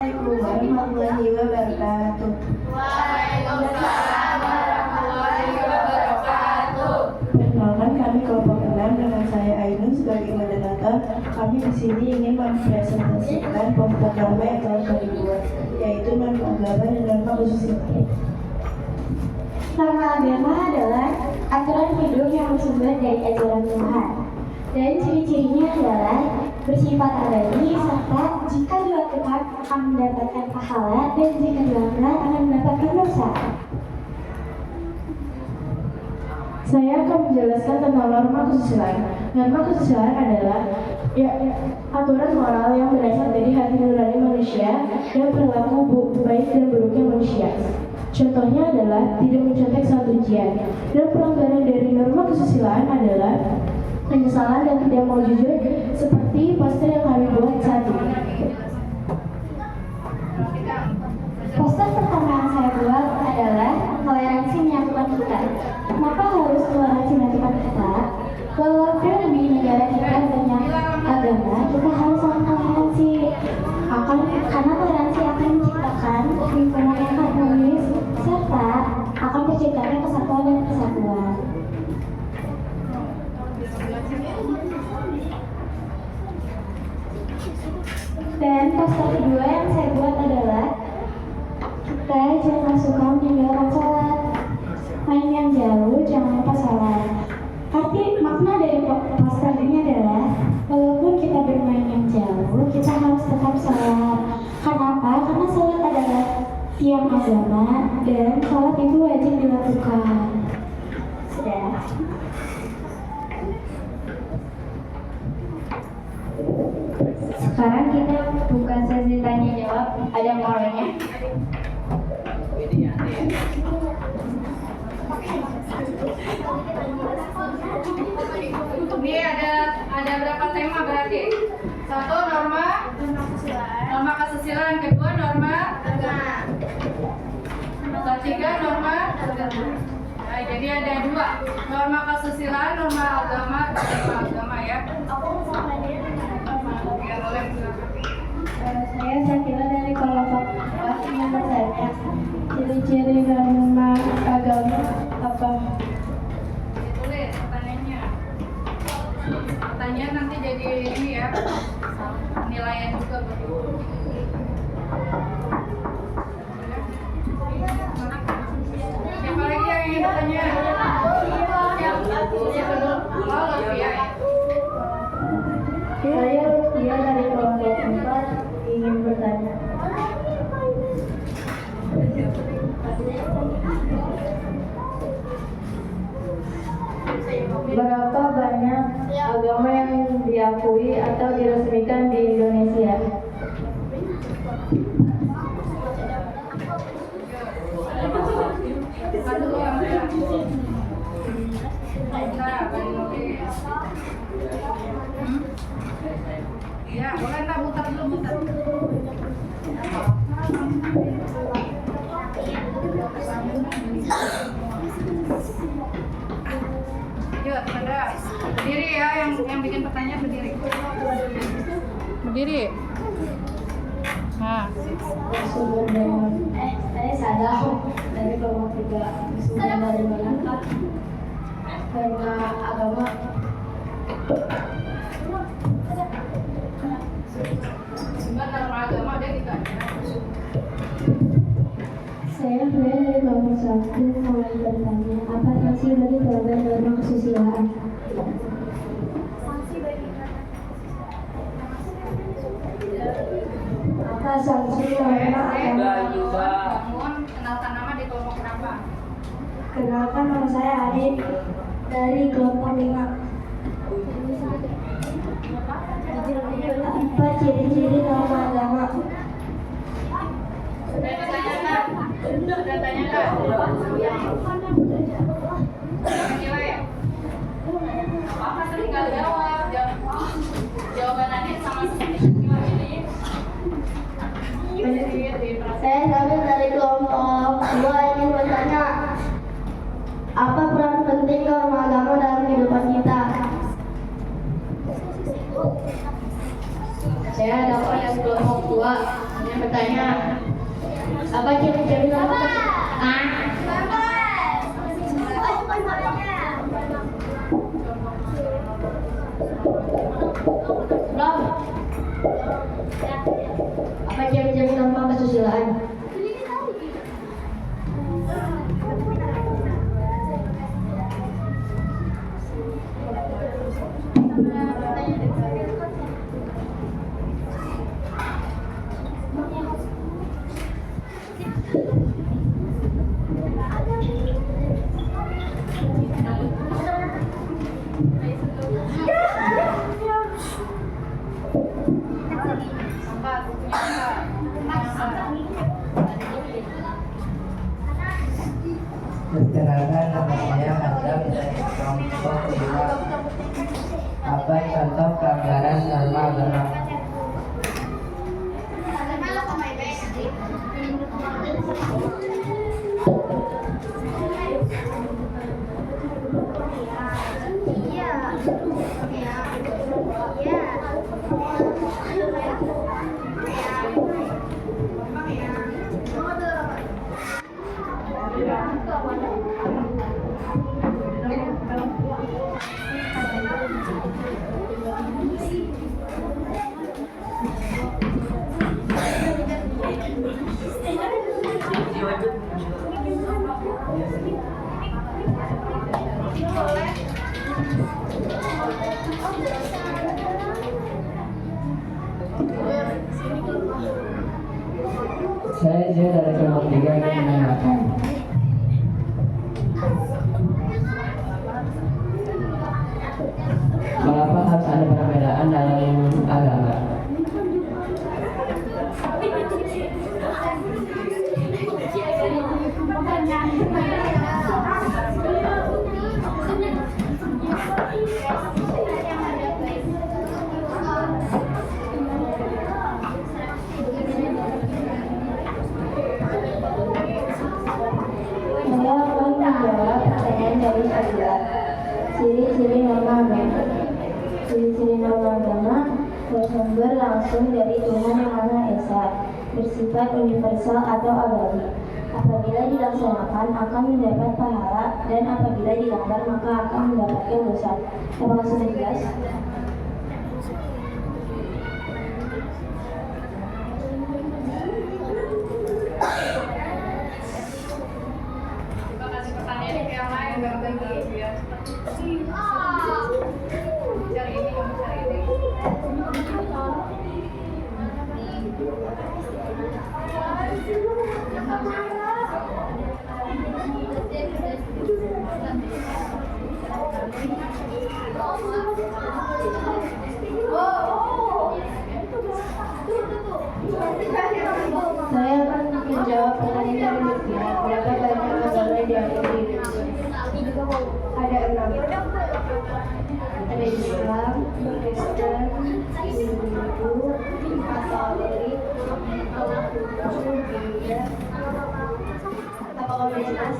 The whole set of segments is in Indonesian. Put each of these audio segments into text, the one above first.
Assalamualaikum warahmatullahi wabarakatuh. Waalaikumsalam warahmatullahi wabarakatuh. Perkenalkan, kami kelompok 6 dengan saya Ainun sebagai moderator. Kami di sini ingin mempresentasikan poster norma yang telah kami buat, yaitu norma agama dan norma kesusilaan. Norma agama adalah aturan hidup yang bersumber dari ajaran Tuhan, dan ciri-cirinya adalah bersifat abadi serta jika dilakukan akan mendapatkan pahala dan jika dilanggar akan mendapatkan dosa. Saya akan menjelaskan tentang norma kesusilaan. Norma kesusilaan adalah aturan moral yang berasal dari hati nurani manusia dan perilaku baik dan buruknya manusia. Contohnya adalah tidak mencontek saat ujian. Dan pelanggaran dari norma kesusilaan adalah penyesalan dan tidak mau jujur, seperti poster yang kami buat saat ini. Poster pertama yang saya buat adalah toleransi menyatukan kita. Kenapa harus toleransi menyatukan kita? Walaupun di negara kita banyak agama, kita harus saling toleransi. Karena toleransi akan menciptakan lingkungan yang harmonis serta akan terciptanya kesatuan dan kesatuan. Dan poster kedua yang saya buat adalah kita jangan suka meninggalkan sholat. Main yang jauh, jangan lupa sholat. Arti makna dari poster ini adalah walaupun kita bermain yang jauh, kita harus tetap sholat. Kenapa? Karena sholat adalah tiang agama dan sholat itu wajib dilakukan. Sudah. Sekarang kita bukan sesi tanya jawab, ada moralnya. Ini ada berapa tema berarti? Satu norma kesusilaan, kedua norma agama, ketiga norma agama. Nah, jadi ada dua, norma kesusilaan, norma agama, dan norma agama ya. Saya Sakila dari kelompok ingin bertanya, ciri-ciri norma agama apa? Ditulis pertanyaannya. Pertanyaan nanti jadi ini ya, penilaian juga begitu. Siapa lagi yang ingin bertanya? Siapa dulu? Oh, Lovia ya. Saya Lucia dari kelompok 4 ingin bertanya. Berapa banyak agama yang diakui atau diresmikan di Indonesia? Ya, boleh tak muter dulu, muter. Yuk, Sandra. Berdiri ya, yang bikin pertanyaan berdiri. Berdiri. Nah, Saya Sadam dari kelompok 3. Sumber dari mana, Kak? Karena agama. sumber norma agama dia ditanya. Saya dari kelompok 1 mau bertanya, apa sanksi bagi pelanggar norma kesusilaan? Apa sanksi norma agama? Bangun, kenalkan nama di kelompok berapa? Kenalkan, nama saya Adit dari kelompok 5. Apa ciri-ciri norma agama? Sudah ditanyakan? Sudah ditanyakan? Menilai ya? Apa tinggal jawab? Jawaban Adit sama seperti semua ini. Saya Sabit dari kelompok 2 ingin bertanya, apa peran penting norma agama dalam kehidupan kita? Saya dapat yang kelompok 2 Bertanya, apa ciri-ciri norma kesusilaan? Apa ciri-ciri norma kesusilaan? Perkenalkan, nama saya Hamzah dari kelompok 5. Apa contoh pelanggaran norma agama? Saya dari kelompok 3 ingin menanyakan, mengapa harus ada perbedaan dalam agama? Saya akan menjawab pertanyaan dari saya. Ciri-ciri norma agama. Ciri-ciri norma agama bersumber langsung dari Tuhan Yang Maha Esa, bersifat universal atau abadi. Apabila dilaksanakan akan mendapat pahala, dan apabila dilanggar maka akan mendapatkan dosa. Apakah sudah jelas? Coba kasih pertanyaan ke yang lain biar lagi biar cari ini, kamu cari ini. Saya akan menjawab pertanyaan dari Lutfi. Berapa banyak agama di Indonesia? Ada 6. Ada Islam, Kristen, Hindu, Katolik, Buddha. Apakah sudah jelas?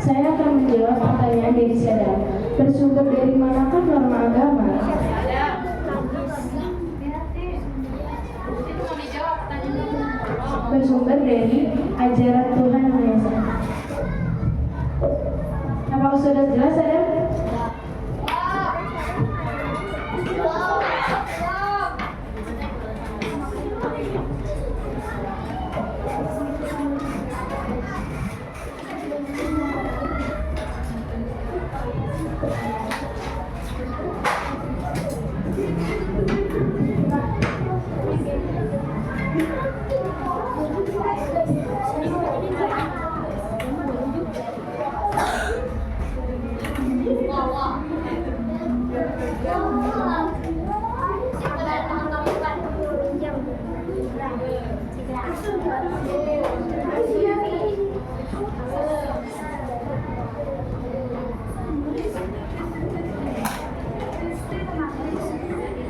Saya akan menjawab pertanyaan dari Sadam. Bersumber dari manakah norma agama? Itu mau dijawab pertanyaan. Bersumber dari ajaran Tuhan Yang Maha Esa. Apakah sudah jelas, Sadam?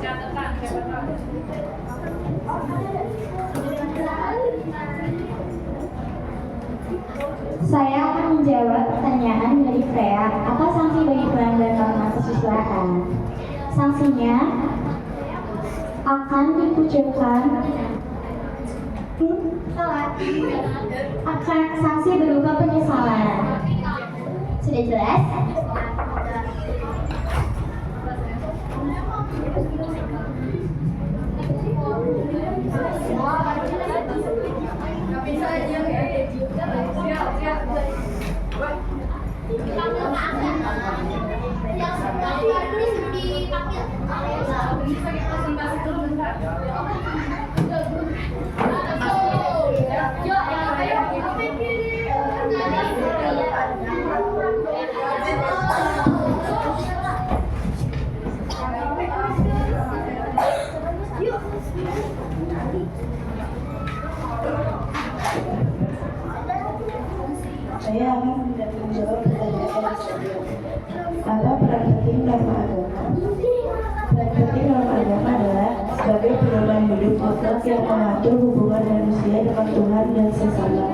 Catatan, siapa tahu. Saya akan menjawab pertanyaan dari Freya. Apa sanksi bagi pelanggar norma kesusilaan? Sanksinya akan dikucilkan. Akan sanksi berupa penyesalan. Sudah jelas? Nggak bisa aja ya. Siap. Bisa kita presentasi dulu bentar. Saya akan menjawab pertanyaan apa peran penting norma agama? Peran penting norma agama adalah sebagai pedoman hidup mutlak yang mengatur hubungan manusia dengan Tuhan dan sesama,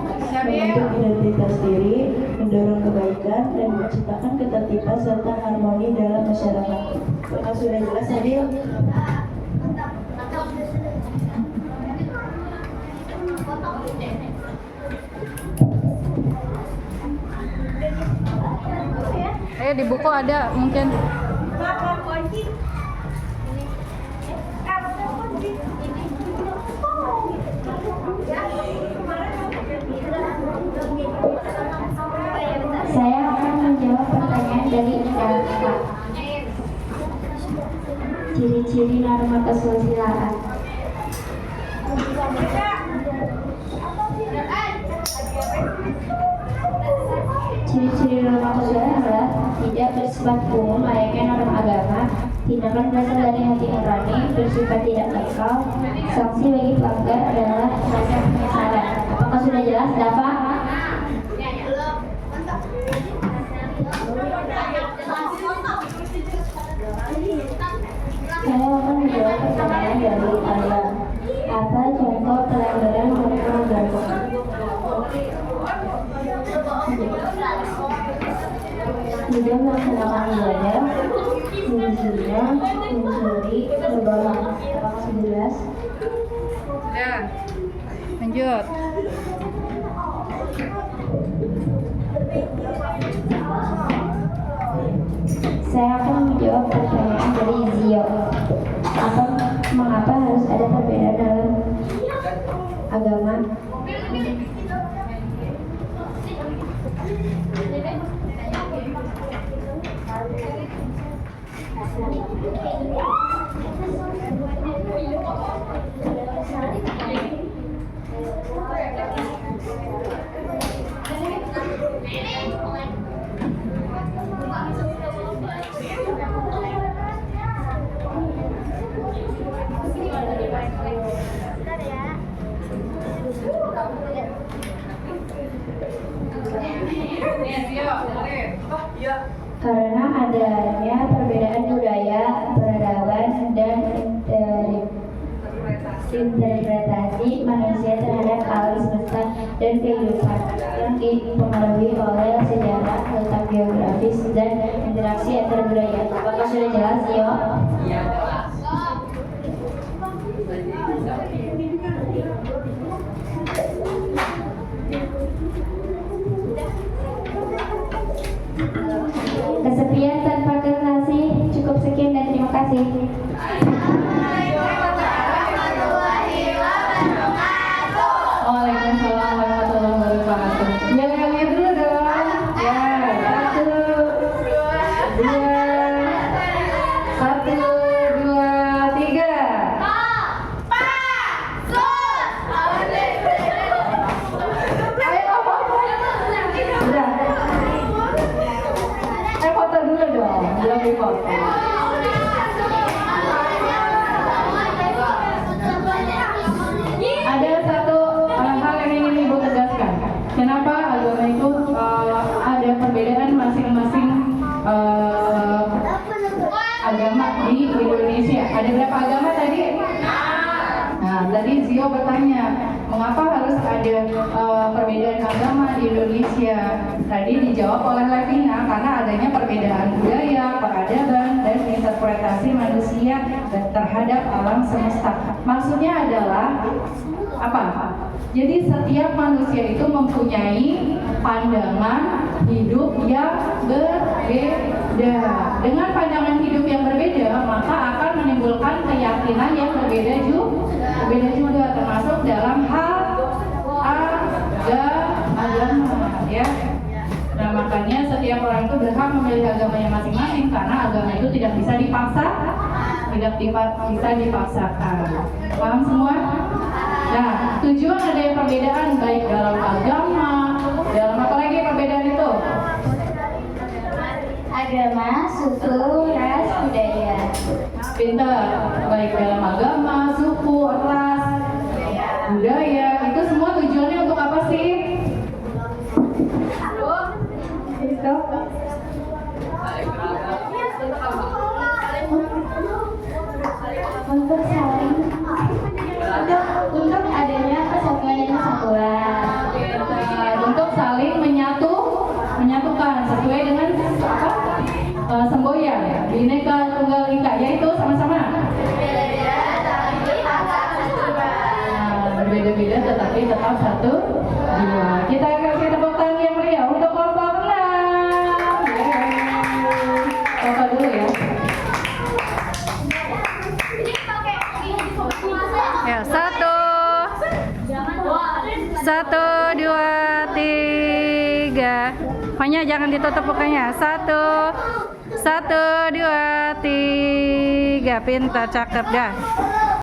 membentuk identitas diri, mendorong kebaikan, dan menciptakan ketertiban serta harmoni dalam masyarakat. Apakah sudah jelas, Adil? Di buku ada mungkin. Saya akan menjawab pertanyaan dari Kakak. Ciri-ciri norma kesusilaan. Ciri-ciri norma kesusilaan adalah tidak bersifat umum layaknya norma agama, tindakan berasal dari hati nurani, bersifat tidak netral. Sanksi bagi pelanggar adalah rasa penyesalan. Apakah sudah jelas, Dapat? Saya akan menjawab pertanyaan dari Anda. Apa contoh pelanggaran norma agama? Tidak melaksanakan ibadah, berzina, mencuri, berbohong. Apakah sudah jelas? Ya. Lanjut. Saya akan menjawab pertanyaan dari Zio. Mengapa harus ada perbedaan dalam agama? Karena adanya perbedaan budaya, peradaban, dan interpretasi manusia terhadap alam semesta dan kehidupan yang dipengaruhi oleh sejarah, letak geografis, dan interaksi antar budaya. Apakah sudah jelas, Yo? Iya. Kesepian tanpa kekasih. Cukup sekian dan terima kasih. Waalaikumsalam warahmatullahi wabarakatuh. Yang lihat dulu dong. Ya, 1, 2, 3. Ayo foto. Udah. Ayo foto dulu dong. Belum di foto. Ada satu hal yang ingin Ibu tegaskan. Kenapa agama itu ada perbedaan masing-masing agama di Indonesia? Ada berapa agama tadi? Nah, tadi Zio bertanya, mengapa harus ada perbedaan agama di Indonesia? Tadi dijawab oleh Levina, karena adanya perbedaan budaya, peradaban, dan interpretasi manusia terhadap alam semesta. Maksudnya adalah apa? Jadi setiap manusia itu mempunyai pandangan hidup yang berbeda. Dengan pandangan hidup yang berbeda, maka akan menimbulkan keyakinan yang berbeda juga, termasuk dalam hal agama, ya. Nah, makanya setiap orang itu berhak memilih agamanya masing-masing, karena agama itu tidak bisa dipaksakan. Paham semua? Nah, tujuan adanya perbedaan baik dalam agama, dalam apa lagi perbedaan itu? Agama, suku, ras, budaya. Pintar, baik dalam agama, suku, ras, budaya, itu semua tujuannya untuk apa sih? Untuk saling untuk adanya persatuan dan kesatuan. Untuk saling menyatukan sesuai dengan apa? Semboyan, Bhinneka Tunggal Ika, yaitu sama-sama berbeda-beda tetapi tetap satu jiwa. Kita kasih tepuk tangan yang meriah untuk kelompok 6. Coba dulu ya. Ya, 1, 2, 3. Pokoknya jangan ditutup mukanya. 1, 2, 3. Pintar, cakep dah.